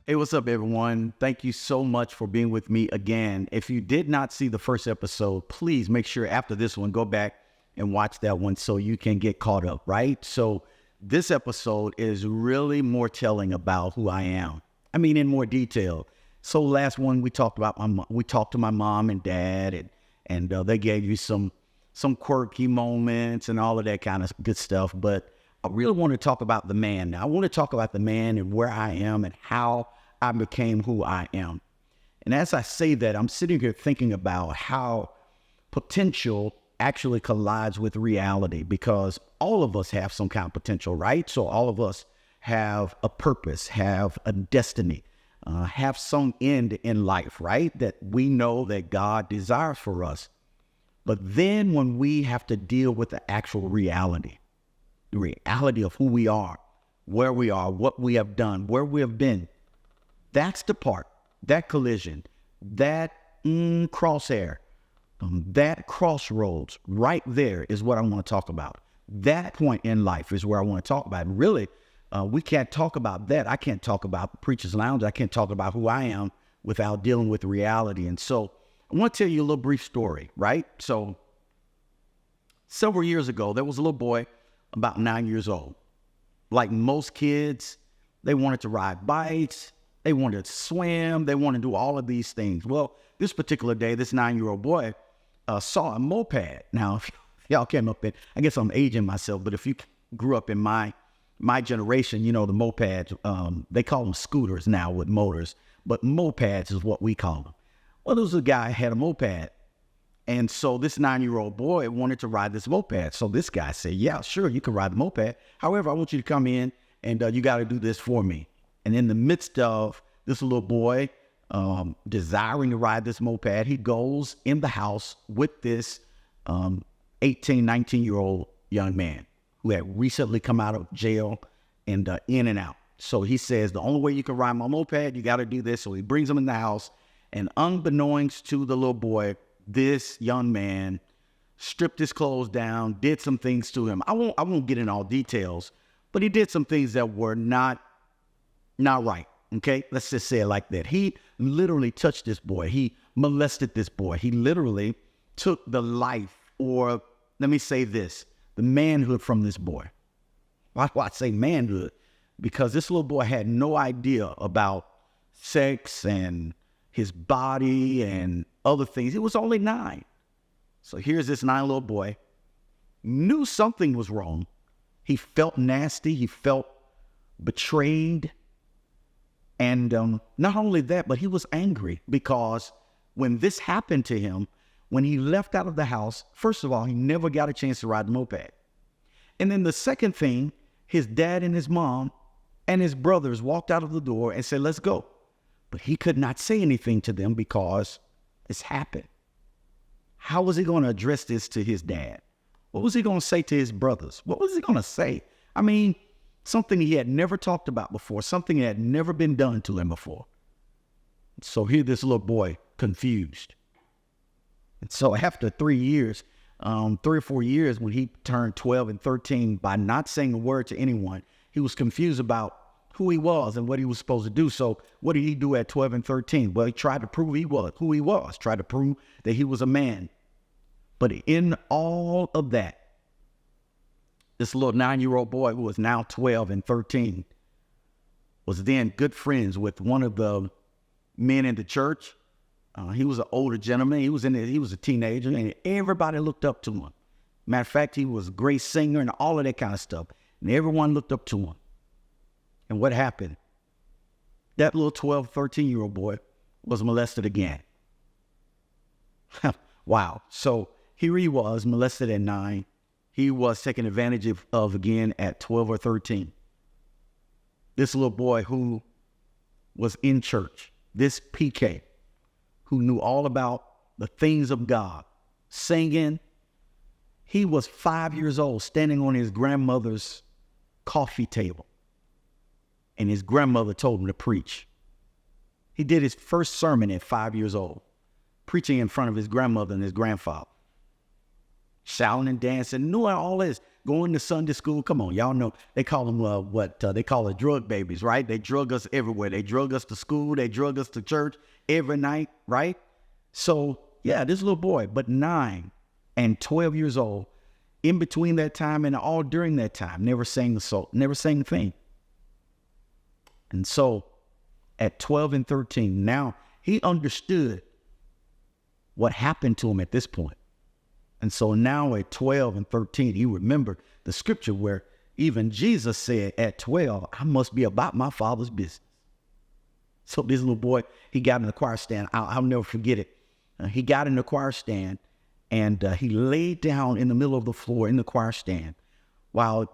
Hey, what's up, everyone? Thank you so much for being with me again. If you did not see the first episode, please make sure after this one, go back and watch that one so you can get caught up, right? So this episode is really more telling about who I am. I mean, in more detail. So last one, we talked about we talked to my mom and dad, and they gave you some quirky moments and all of that kind of good stuff. But I really want to talk about the man now. I want to talk about the man and where I am and how I became who I am. And as I say that, I'm sitting here thinking about how potential actually collides with reality, because all of us have some kind of potential, right? So all of us have a purpose, have a destiny, have some end in life, right? That we know that God desires for us. But then when we have to deal with the actual reality, the reality of who we are, where we are, what we have done, where we have been, that's the part, that collision, that crosshair, that crossroads right there is what I want to talk about. That point in life is where I want to talk about. And really, we can't talk about that. I can't talk about Preacher's Lounge. I can't talk about who I am without dealing with reality. And so I want to tell you a little brief story, right? So several years ago, there was a little boy about 9 years old. Like most kids, they wanted to ride bikes. They wanted to swim. They wanted to do all of these things. Well, this particular day, this 9-year-old boy saw a moped. Now, if y'all came up in, I guess I'm aging myself, but if you grew up in my generation, you know, the mopeds, they call them scooters now with motors, but mopeds is what we call them. Well, there was a guy who had a moped. And so this 9-year-old boy wanted to ride this moped. So this guy said, yeah, sure, you can ride the moped. However, I want you to come in and you got to do this for me. And in the midst of this little boy desiring to ride this moped, he goes in the house with this 18, 19-year-old young man who had recently come out of jail and in and out. So he says, the only way you can ride my moped, you got to do this. So he brings him in the house. And unbeknownst to the little boy, this young man stripped his clothes down, did some things to him. I won't get in all details, but he did some things that were not right. Okay, let's just say it like that. He literally touched this boy. He molested this boy. He literally took the life, or let me say this, the manhood from this boy. Why do I say manhood? Because this little boy had no idea about sex and his body and other things. He was only 9. So here's this 9-year-old boy, knew something was wrong. He felt nasty. He felt betrayed. And not only that, but he was angry because when this happened to him, when he left out of the house, first of all, he never got a chance to ride the moped. And then the second thing, his dad and his mom and his brothers walked out of the door and said, let's go. But he could not say anything to them because this happened. How was he going to address this to his dad? What was he going to say to his brothers? What was he going to say? I mean, something he had never talked about before, something that had never been done to him before. So here this little boy, confused. And so after 3 years, 3 or 4 years, when he turned 12 and 13, by not saying a word to anyone, he was confused about who he was and what he was supposed to do. So what did he do at 12 and 13? Well, he tried to prove who he was, tried to prove that he was a man. But in all of that, this little 9-year-old boy who was now 12 and 13 was then good friends with one of the men in the church. He was an older gentleman. He was a teenager, and everybody looked up to him. Matter of fact, he was a great singer and all of that kind of stuff. And everyone looked up to him. And what happened? That little 12, 13-year-old boy was molested again. Wow. So here he was, molested at 9. He was taken advantage of again at 12 or 13. This little boy who was in church, this PK, who knew all about the things of God, singing. He was 5 years old, standing on his grandmother's coffee table. And his grandmother told him to preach. He did his first sermon at 5 years old, preaching in front of his grandmother and his grandfather. shouting and dancing, doing all this, going to Sunday school. Come on, y'all know they call them they call it drug babies, right? They drug us everywhere. They drug us to school. They drug us to church every night, right? So yeah, this little boy, but 9 and 12 years old, in between that time and all during that time, never sang a thing. And so at 12 and 13, now he understood what happened to him at this point. And so now at 12 and 13, he remembered the scripture where even Jesus said at 12, I must be about my Father's business. So this little boy, he got in the choir stand. I'll never forget it. He got in the choir stand and he laid down in the middle of the floor in the choir stand while,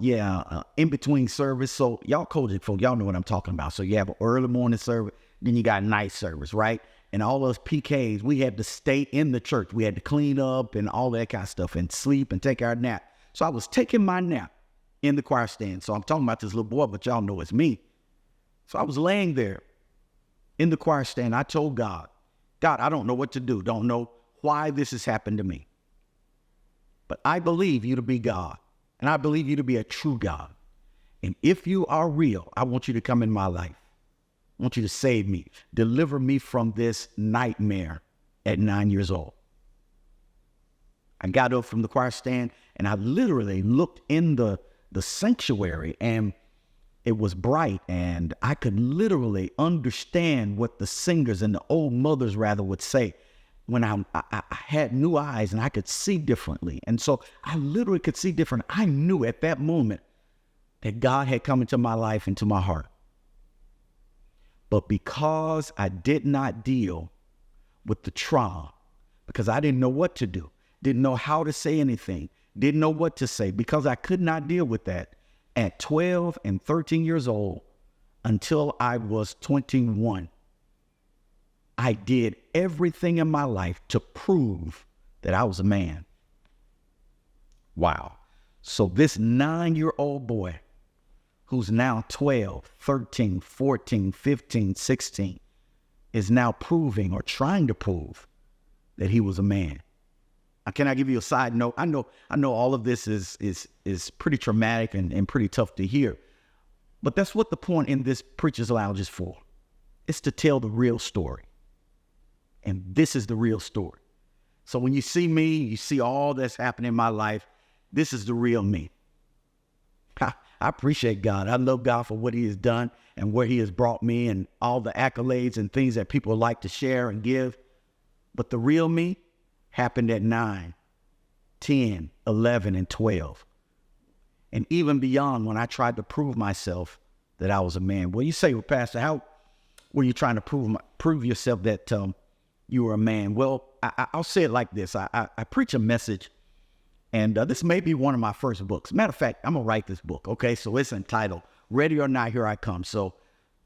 in between service. So y'all Kojic folk, y'all know what I'm talking about. So you have an early morning service, then you got night service, right? And all those PKs, we had to stay in the church. We had to clean up and all that kind of stuff and sleep and take our nap. So I was taking my nap in the choir stand. So I'm talking about this little boy, but y'all know it's me. So I was laying there in the choir stand. I told God, I don't know what to do. Don't know why this has happened to me. But I believe you to be God. And I believe you to be a true God. And if you are real, I want you to come in my life. I want you to save me, deliver me from this nightmare at 9 years old. I got up from the choir stand and I literally looked in the sanctuary and it was bright and I could literally understand what the singers and the old mothers rather would say when I had new eyes and I could see differently. And so I literally could see different. I knew at that moment that God had come into my life, into my heart. But because I did not deal with the trauma, because I didn't know what to do, didn't know how to say anything, didn't know what to say, because I could not deal with that at 12 and 13 years old until I was 21, I did everything in my life to prove that I was a man. Wow. So this 9-year-old boy who's now 12, 13, 14, 15, 16, is now proving or trying to prove that he was a man. Can I give you a side note? I know all of this is pretty traumatic and pretty tough to hear, but that's what the point in this Preacher's Lounge is for. It's to tell the real story. And this is the real story. So when you see me, you see all that's happening in my life, this is the real me. I appreciate God. I love God for what he has done and where he has brought me and all the accolades and things that people like to share and give. But the real me happened at 9, 10, 11, and 12. And even beyond when I tried to prove myself that I was a man. Well, you say, well, Pastor, how were you trying to prove yourself that you were a man? Well, I'll say it like this. I preach a message. And this may be one of my first books. Matter of fact, I'm going to write this book, okay? So it's entitled, Ready or Not, Here I Come. So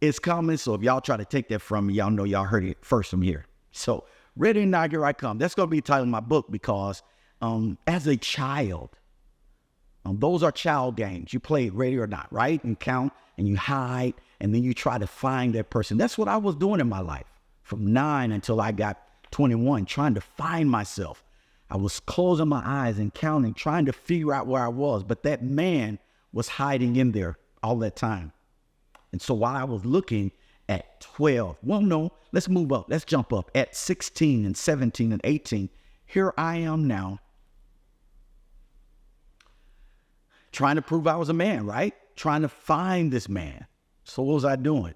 it's coming. So if y'all try to take that from me, y'all know y'all heard it first from here. So Ready or Not, Here I Come. That's going to be the title of my book because as a child, those are child games. You play Ready or Not, right? And count and you hide and then you try to find that person. That's what I was doing in my life from 9 until I got 21, trying to find myself. I was closing my eyes and counting, trying to figure out where I was. But that man was hiding in there all that time. And so while I was looking at 12, well, no, let's move up. Let's jump up. At 16 and 17 and 18, here I am now trying to prove I was a man, right? Trying to find this man. So what was I doing?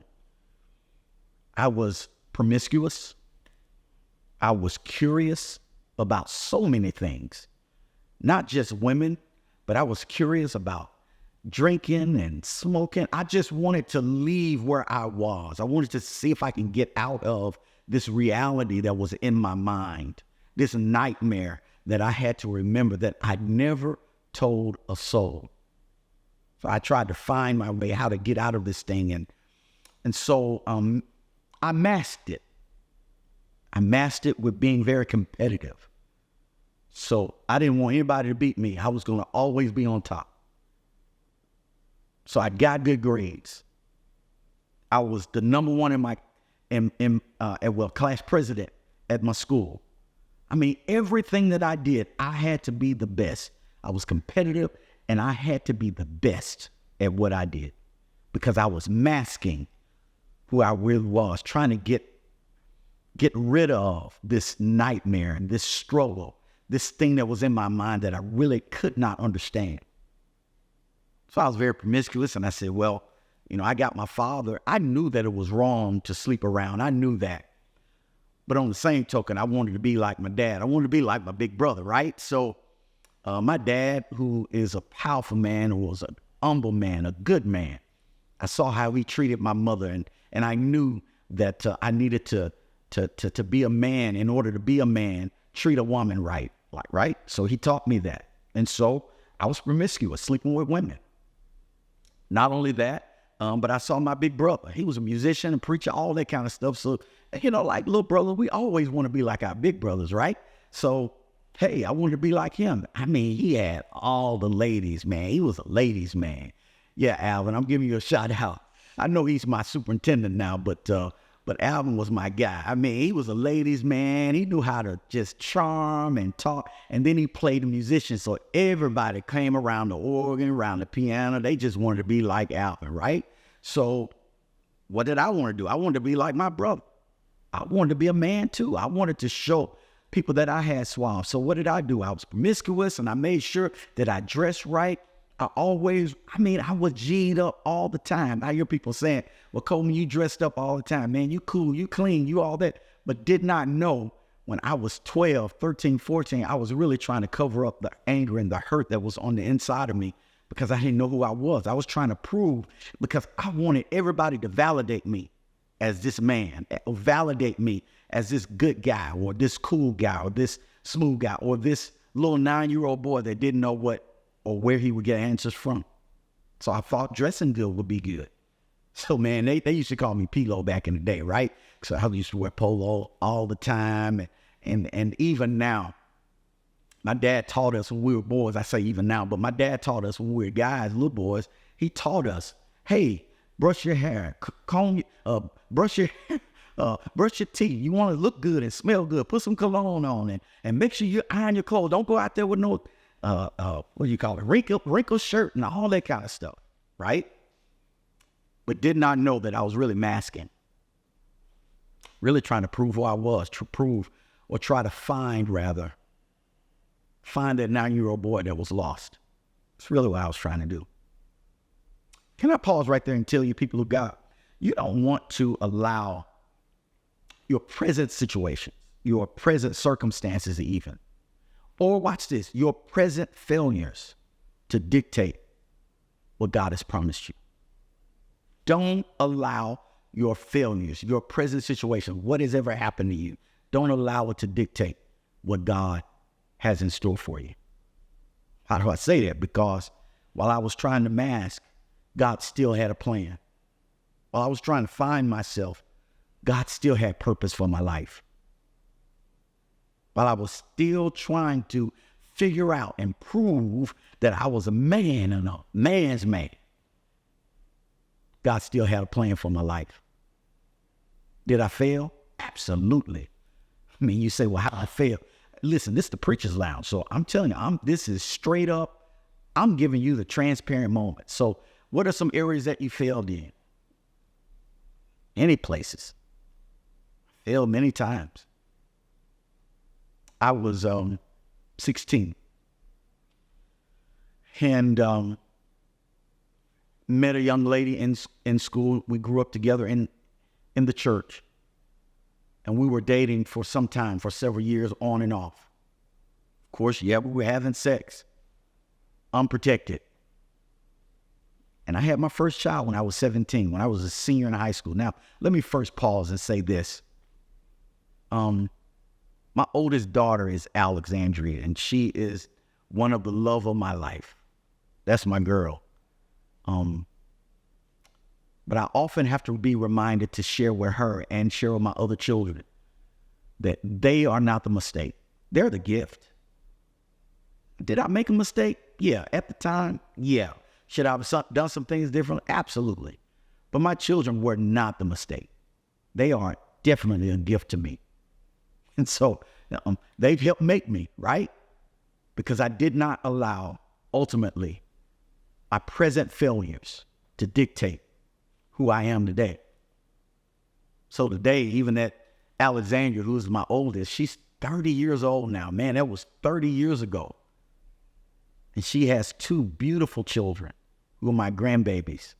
I was promiscuous. I was curious about so many things, not just women, but I was curious about drinking and smoking. I just wanted to leave where I was. I wanted to see if I can get out of this reality that was in my mind, this nightmare that I had to remember that I never told a soul. So I tried to find my way how to get out of this thing. And so I masked it. I masked it with being very competitive. So I didn't want anybody to beat me. I was going to always be on top. So I got good grades. I was the number one in my, class president at my school. I mean, everything that I did, I had to be the best. I was competitive, and I had to be the best at what I did because I was masking who I really was, trying to get rid of this nightmare and this struggle, this thing that was in my mind that I really could not understand. So I was very promiscuous, and I said, well, I got my father. I knew that it was wrong to sleep around. I knew that. But on the same token, I wanted to be like my dad. I wanted to be like my big brother, right? So my dad, who is a powerful man, who was an humble man, a good man, I saw how he treated my mother, and I knew that I needed to be a man. In order to be a man, treat a woman right? So he taught me that. And so I was promiscuous, sleeping with women. Not only that, but I saw my big brother. He was a musician, a preacher, all that kind of stuff. So, like little brother, we always want to be like our big brothers, right? So, hey, I wanted to be like him. I mean, he had all the ladies, man. He was a ladies' man. Yeah, Alvin, I'm giving you a shout out. I know he's my superintendent now, but Alvin was my guy. I mean, he was a ladies' man. He knew how to just charm and talk. And then he played the musician. So everybody came around the organ, around the piano. They just wanted to be like Alvin, right? So what did I want to do? I wanted to be like my brother. I wanted to be a man too. I wanted to show people that I had swallowed. So what did I do? I was promiscuous, and I made sure that I dressed right. I was G'd up all the time. I hear people saying, well, Coleman, you dressed up all the time, man. You cool, you clean, you all that. But did not know when I was 12, 13, 14, I was really trying to cover up the anger and the hurt that was on the inside of me because I didn't know who I was. I was trying to prove because I wanted everybody to validate me as this man, or validate me as this good guy, or this cool guy, or this smooth guy, or this little 9-year-old boy that didn't know what or where he would get answers from. So I thought dressing good would be good. So, man, they used to call me P-Lo back in the day, right? So I used to wear polo all the time. And even now, my dad taught us when we were boys. I say even now, but my dad taught us when we were guys, little boys. He taught us, hey, brush your hair, comb, brush your teeth. You want to look good and smell good. Put some cologne on and make sure you iron your clothes. Don't go out there with no what do you call it? Wrinkled shirt and all that kind of stuff, right? But did not know that I was really masking, really trying to prove who I was, try to find that 9-year-old boy that was lost. It's really what I was trying to do. Can I pause right there and tell you, people of God, you don't want to allow your present situations, your present circumstances even, or watch this, your present failures to dictate what God has promised you. Don't allow your failures, your present situation, what has ever happened to you, don't allow it to dictate what God has in store for you. How do I say that? Because while I was trying to mask, God still had a plan. While I was trying to find myself, God still had purpose for my life. While I was still trying to figure out and prove that I was a man and a man's man, God still had a plan for my life. Did I fail? Absolutely. I mean, you say, well, how did I fail? Listen, this is the Preacher's Lounge. So I'm telling you, this is straight up, I'm giving you the transparent moment. So what are some areas that you failed in? Any places. Failed many times. I was 16 and met a young lady in school. We grew up together in the church, and we were dating for some time, for several years, on and off. Of course, we were having sex, unprotected. And I had my first child when I was 17, when I was a senior in high school. Now, let me first pause and say this. My oldest daughter is Alexandria, and she is one of the love of my life. That's my girl. But I often have to be reminded to share with her and share with my other children that they are not the mistake. They're the gift. Did I make a mistake? Yeah. At the time? Yeah. Should I have done some things differently? Absolutely. But my children were not the mistake. They are definitely a gift to me. And so They've helped make me, right? Because I did not allow, ultimately, my present failures to dictate who I am today. So today, even that Alexandria, who's my oldest, she's 30 years old now. Man, that was 30 years ago. And she has 2 beautiful children who are my grandbabies.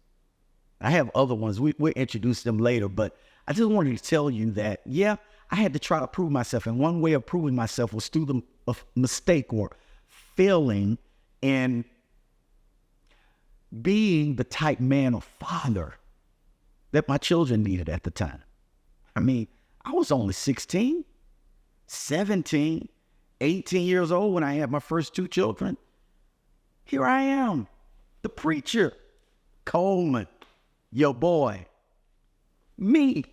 I have other ones. We'll introduce them later, but I just wanted to tell you that, yeah, I had to try to prove myself. And one way of proving myself was through the mistake or failing in being the type man or father that my children needed at the time. I mean, I was only 16, 17, 18 years old when I had my first 2 children. Here I am, the preacher, Coleman, your boy. Me,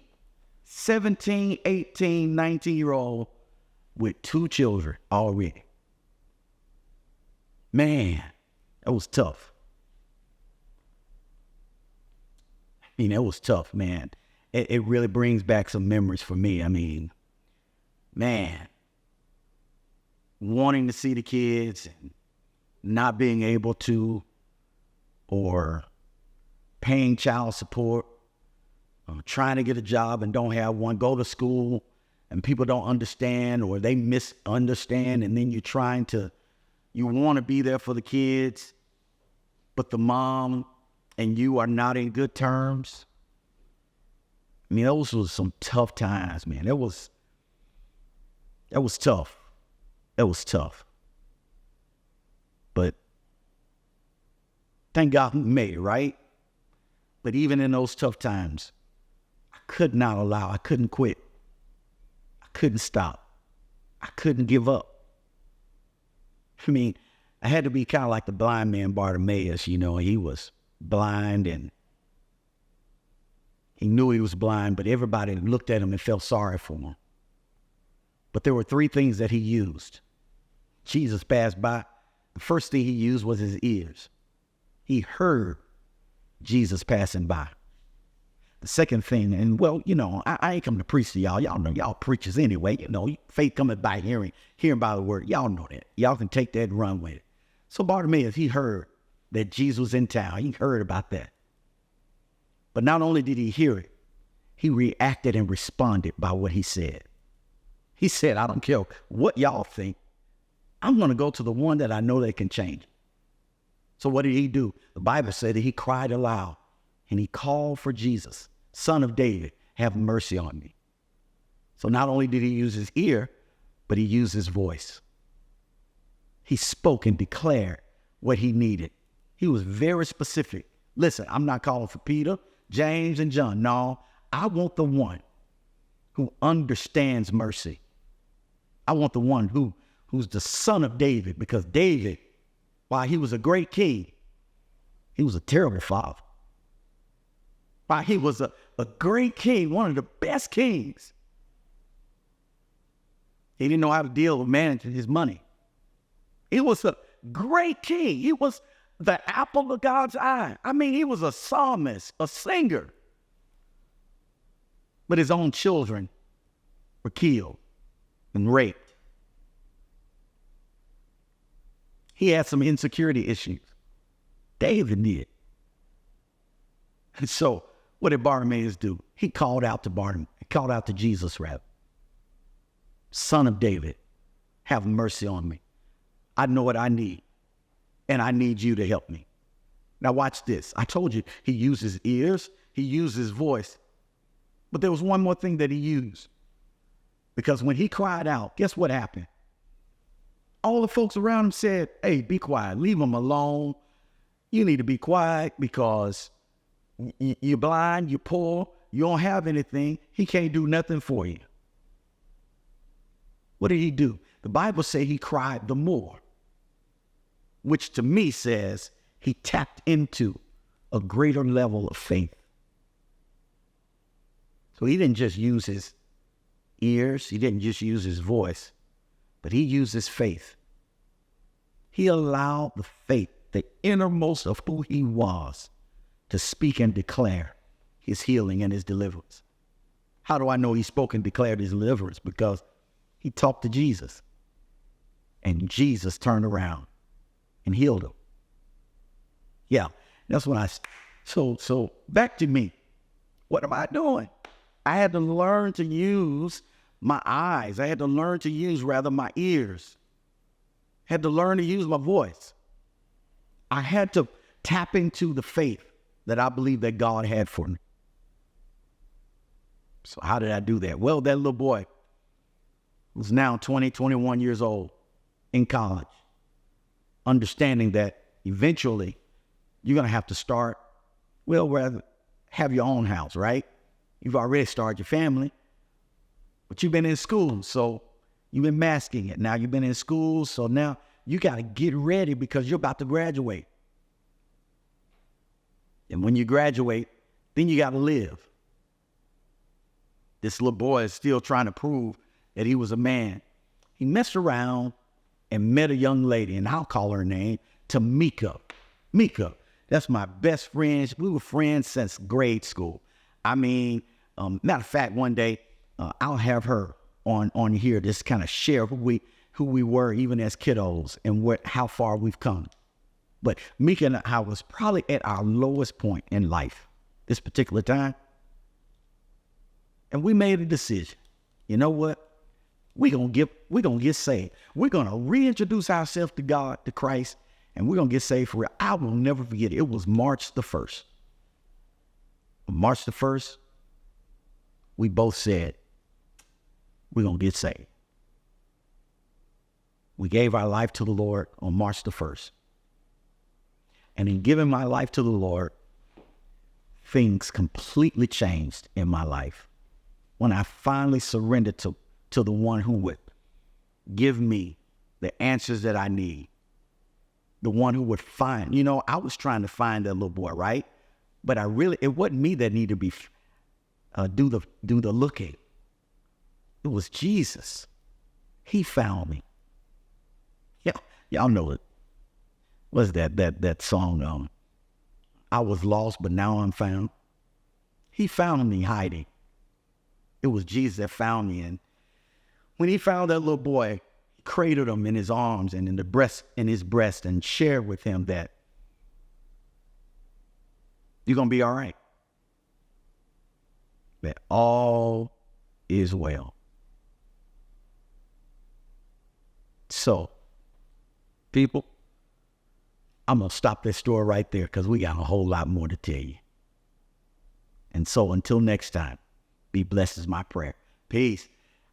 17, 18, 19-year-old with 2 children already. Man, that was tough. I mean, it was tough, man. It really brings back some memories for me. I mean, man, wanting to see the kids and not being able to, or paying child support, trying to get a job and don't have one, go to school and people don't understand or they misunderstand, and then you want to be there for the kids, but the mom and you are not in good terms. I mean, those was some tough times, man. That was tough. It was tough. But thank God we made it, right? But even in those tough times, I couldn't quit. I couldn't stop. I couldn't give up. I mean, I had to be kind of like the blind man Bartimaeus, you know. He was blind and he knew he was blind, but everybody looked at him and felt sorry for him. But there were 3 things that he used. Jesus passed by. The first thing he used was his ears. He heard Jesus passing by. The second thing, and well, you know, I ain't coming to preach to y'all. Y'all know y'all preachers anyway. You know, faith coming by hearing by the word. Y'all know that. Y'all can take that and run with it. So Bartimaeus, he heard that Jesus was in town. He heard about that. But not only did he hear it, he reacted and responded by what he said. He said, I don't care what y'all think. I'm going to go to the one that I know that can change. So what did he do? The Bible said that he cried aloud and he called for Jesus, Son of David, have mercy on me. So not only did he use his ear, but he used his voice. He spoke and declared what he needed. He was very specific. Listen, I'm not calling for Peter, James, and John. No, I want the one who understands mercy. I want the one who's the son of David, because David, while he was a great king, he was a terrible father. While he was a great king, one of the best kings, he didn't know how to deal with managing his money. He was a great king. He was the apple of God's eye. I mean, he was a psalmist, a singer. But his own children were killed and raped. He had some insecurity issues. David did. And so what did Bartimaeus do? He called out to Jesus, rather. Son of David, have mercy on me. I know what I need, and I need you to help me. Now watch this. I told you he used his ears, he used his voice, but there was one more thing that he used. Because when he cried out, guess what happened? All the folks around him said, hey, be quiet, leave him alone. You need to be quiet because you're blind, you're poor, you don't have anything. He can't do nothing for you. What did he do? The Bible says he cried the more, which to me says he tapped into a greater level of faith. So he didn't just use his ears, he didn't just use his voice, but he used his faith. He allowed the faith, the innermost of who he was, to speak and declare his healing and his deliverance. How do I know he spoke and declared his deliverance? Because He talked to Jesus, and Jesus turned around and healed him. Yeah, that's when so back to me. What am I doing? I had to learn to use my eyes. I had to learn to use, rather, my ears. I had to learn to use my voice. I had to tap into the faith that I believe that God had for me. So how did I do that? Well, that little boy was now 20, 21 years old in college, understanding that eventually you're going to have to start, well, rather have your own house, right? You've already started your family, but you've been in school, so you've been masking it. Now you've been in school, so now you got to get ready because you're about to graduate. And when you graduate, then you got to live. This little boy is still trying to prove that he was a man. He messed around and met a young lady, and I'll call her name Tamika. Mika, that's my best friend. We were friends since grade school. I mean, matter of fact, one day I'll have her on here, just kind of share who we were even as kiddos and how far we've come. But Mika and I was probably at our lowest point in life this particular time. And we made a decision. You know what? We're gonna get saved. We're gonna reintroduce ourselves to God, to Christ, and we're gonna get saved for real. I will never forget it. It was March the 1st. March the 1st, we both said, we're gonna get saved. We gave our life to the Lord on March the 1st. And in giving my life to the Lord, things completely changed in my life. When I finally surrendered to the one who would give me the answers that I need, the one who would find, I was trying to find that little boy, right? But it wasn't me that needed to be, do the looking. It was Jesus. He found me. Yeah, y'all know it. What's that song? I was lost, but now I'm found. He found me hiding. It was Jesus that found me. And when he found that little boy, he cradled him in his arms and in his breast and shared with him that you're going to be all right. That all is well. So, people, I'm going to stop this story right there because we got a whole lot more to tell you. And so until next time, be blessed is my prayer. Peace.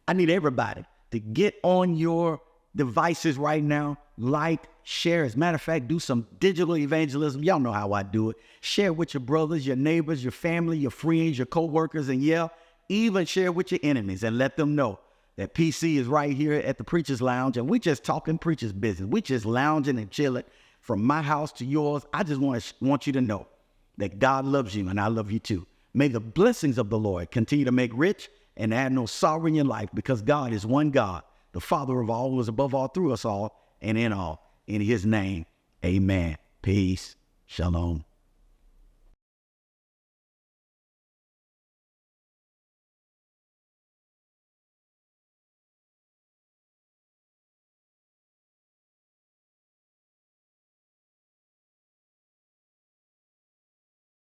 I need everybody to get on your devices right now, like, share. As a matter of fact, do some digital evangelism. Y'all know how I do it. Share with your brothers, your neighbors, your family, your friends, your co-workers, and even share with your enemies and let them know that PC is right here at the Preacher's Lounge, and we just talking preacher's business. We just lounging and chilling from my house to yours. I just want you to know that God loves you and I love you too. May the blessings of the Lord continue to make rich and add no sorrow in your life, because God is one God, the Father of all, who is above all, through us all, and in all. In his name, amen. Peace. Shalom.